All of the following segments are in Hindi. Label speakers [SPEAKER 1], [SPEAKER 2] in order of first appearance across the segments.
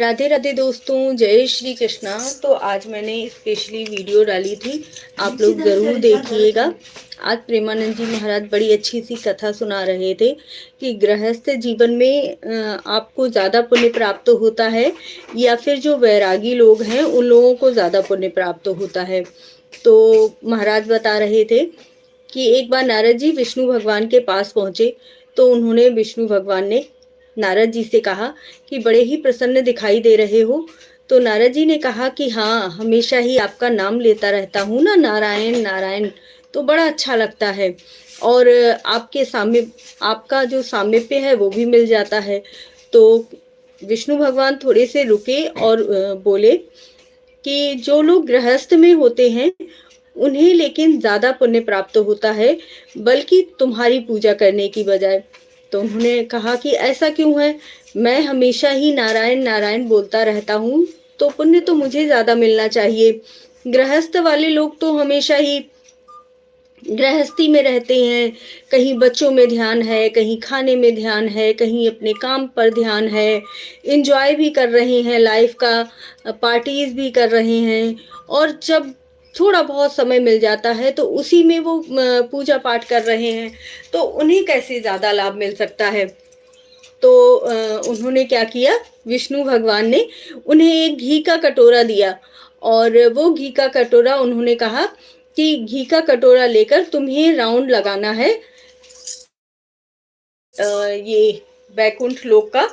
[SPEAKER 1] राधे राधे दोस्तों, जय श्री कृष्णा। तो आज मैंने स्पेशली वीडियो डाली थी, आप लोग ज़रूर देखिएगा। आज प्रेमानंद जी महाराज बड़ी अच्छी सी कथा सुना रहे थे कि गृहस्थ जीवन में आपको ज़्यादा पुण्य प्राप्त होता है या फिर जो वैरागी लोग हैं उन लोगों को ज़्यादा पुण्य प्राप्त होता है। तो महाराज बता रहे थे कि एक बार नारद जी विष्णु भगवान के पास पहुँचे तो उन्होंने विष्णु भगवान ने नारद जी से कहा कि बड़े ही प्रसन्न दिखाई दे रहे हो। तो नारद जी ने कहा कि हाँ, हमेशा ही आपका नाम लेता रहता हूँ ना, नारायण नारायण, तो बड़ा अच्छा लगता है और आपके सामने आपका जो सामीप्य है वो भी मिल जाता है। तो विष्णु भगवान थोड़े से रुके और बोले कि जो लोग गृहस्थ में होते हैं उन्हें लेकिन ज़्यादा पुण्य प्राप्त होता है, बल्कि तुम्हारी पूजा करने की बजाय। तो उन्होंने कहा कि ऐसा क्यों है? मैं हमेशा ही नारायण नारायण बोलता रहता हूँ, तो पुण्य तो मुझे ज़्यादा मिलना चाहिए। गृहस्थ वाले लोग तो हमेशा ही गृहस्थी में रहते हैं, कहीं बच्चों में ध्यान है, कहीं खाने में ध्यान है, कहीं अपने काम पर ध्यान है, एंजॉय भी कर रहे हैं लाइफ का, पार्टीज भी कर रहे हैं, और जब थोड़ा बहुत समय मिल जाता है तो उसी में वो पूजा पाठ कर रहे हैं, तो उन्हें कैसे ज़्यादा लाभ मिल सकता है। तो उन्होंने क्या किया, विष्णु भगवान ने उन्हें एक घी का कटोरा दिया और वो घी का कटोरा उन्होंने कहा कि घी का कटोरा लेकर तुम्हें राउंड लगाना है ये बैकुंठ लोक का,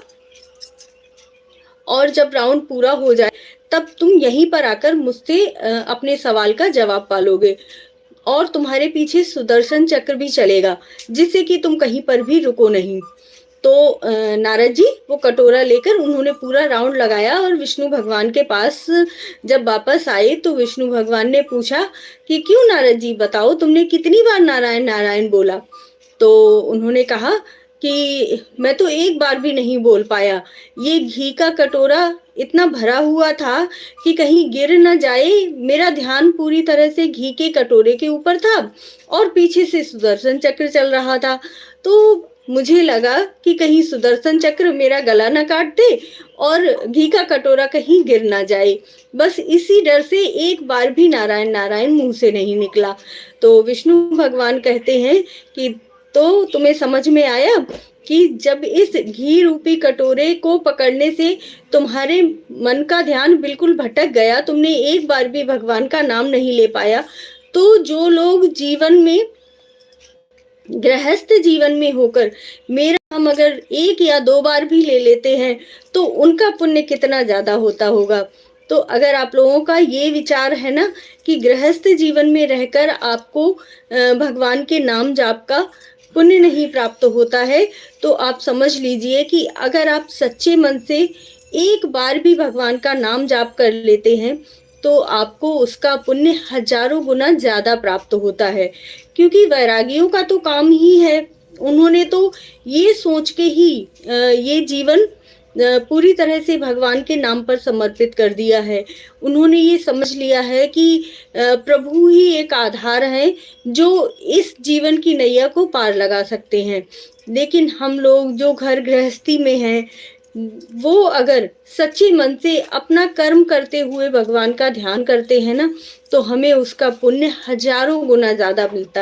[SPEAKER 1] और जब राउंड पूरा हो जाए तब तुम यहीं पर आकर मुझसे अपने सवाल का जवाब पालोगे, और तुम्हारे पीछे सुदर्शन चक्र भी चलेगा जिससे कि तुम कहीं पर भी रुको नहीं। तो नारद जी वो कटोरा लेकर उन्होंने पूरा राउंड लगाया और विष्णु भगवान के पास जब वापस आए तो विष्णु भगवान ने पूछा कि क्यों नारद जी, बताओ तुमने कितनी बार नारायण नारायण बोला। तो उन्होंने कहा कि मैं तो एक बार भी नहीं बोल पाया, ये घी का कटोरा इतना भरा हुआ था कि कहीं गिर न जाए, मेरा ध्यान पूरी तरह से घी के कटोरे के ऊपर था और पीछे से सुदर्शन चक्र चल रहा था। तो मुझे लगा कि कहीं सुदर्शन चक्र मेरा गला न काट दे और घी का कटोरा कहीं गिर ना जाए, बस इसी डर से एक बार भी नारायण नारायण मुंह से नहीं निकला। तो विष्णु भगवान कहते हैं कि तो तुम्हें समझ में आया कि जब इस घी रूपी कटोरे को पकड़ने से तुम्हारे मन का ध्यान बिल्कुल भटक गया, तुमने एक बार भी भगवान का नाम नहीं ले पाया, तो जो लोग जीवन में गृहस्थ जीवन में होकर मेरा नाम अगर एक या दो बार भी ले लेते हैं तो उनका पुण्य कितना ज्यादा होता होगा। तो अगर आप लोगों का ये विचार है ना कि गृहस्थ जीवन में रहकर आपको भगवान के नाम जाप का पुण्य नहीं प्राप्त होता है, तो आप समझ लीजिए कि अगर आप सच्चे मन से एक बार भी भगवान का नाम जाप कर लेते हैं तो आपको उसका पुण्य हजारों गुना ज्यादा प्राप्त होता है। क्योंकि वैरागियों का तो काम ही है, उन्होंने तो ये सोच के ही ये जीवन पूरी तरह से भगवान के नाम पर समर्पित कर दिया है। उन्होंने ये समझ लिया है कि प्रभु ही एक आधार है जो इस जीवन की नैया को पार लगा सकते हैं। लेकिन हम लोग जो घर गृहस्थी में हैं, वो अगर सच्चे मन से अपना कर्म करते हुए भगवान का ध्यान करते हैं ना, तो हमें उसका पुण्य हजारों गुना ज्यादा मिलता है।